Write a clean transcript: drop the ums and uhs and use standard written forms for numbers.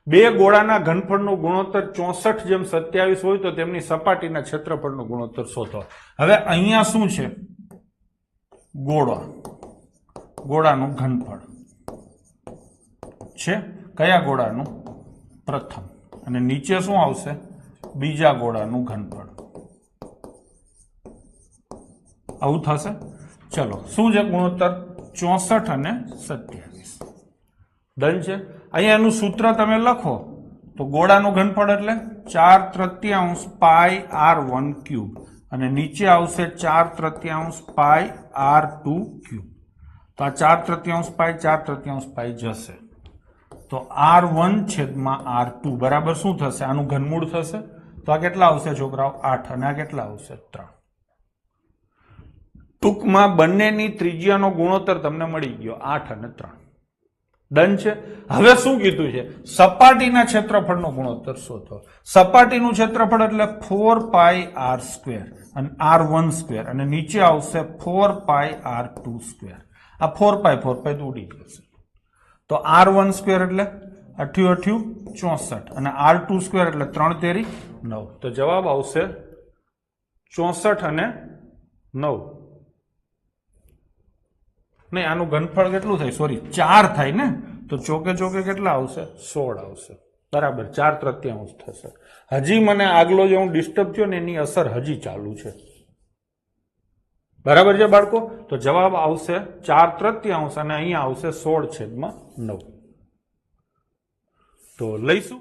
બે ગોળાના ઘનફળનો ગુણોત્તર 64:27 હોય તો તેમની સપાટીના ક્ષેત્રફળનો ગુણોત્તર શોધો. હવે અહીંયા શું છે? ગોળાનું ઘનફળ છે. કયા ગોળાનું? પ્રથમ. અને નીચે શું આવશે? બીજા ગોળાનું ઘનફળ. આવું થશે. ચલો, શું છે ગુણોત્તર? 64 અને 27. ડન છે. અહીંયા એનું સૂત્ર તમે લખો તો ગોળાનું ઘનફળ એટલે 4/3 પાઈ r1 ક્યુબ અને નીચે આવશે 4/3 પાઈ r2 ક્યુબ. તો આ 4/3 પાઈ જશે તો r1 છેદમાં r2 બરાબર શું થશે? આનું ઘનમૂળ થશે. તો આ કેટલા આવશે છોકરાઓ? 8 અને આ કેટલા આવશે? 3. ટૂંકમાં બંનેની ત્રિજ્યાનો ગુણોત્તર તમને મળી ગયો 8 અને 3. ડન છે. હવે શું કીધું છે? સપાટીના ક્ષેત્રફળનો ગુણોત્તર શોધો. સપાટીનું ક્ષેત્રફળ એટલે 4 પાઈ r સ્ક્વેર અને r1 સ્ક્વેર અને નીચે આવશે 4 પાઈ r2 સ્ક્વેર. આ 4 પાઈ તો ઉડી જશે. તો r1 સ્ક્વેર એટલે 8 8 64 અને r2 સ્ક્વેર એટલે 3 તેરી 9. તો જવાબ આવશે 64 અને 9. નહીં, આનું ઘનફળ કેટલું થાય? સોરી, 4 થાય ને, તો ચોકે ચોકે કેટલા આવશે? 16 આવશે. બરાબર, 4/3 થશે. હજી મને આગલો જે હું ડિસ્ટર્બ થયો ને એની અસર હજી ચાલુ છે. બરાબર છે બાળકો? તો જવાબ આવશે 4/3 અને અહીંયા આવશે 16/9. તો લઈશું.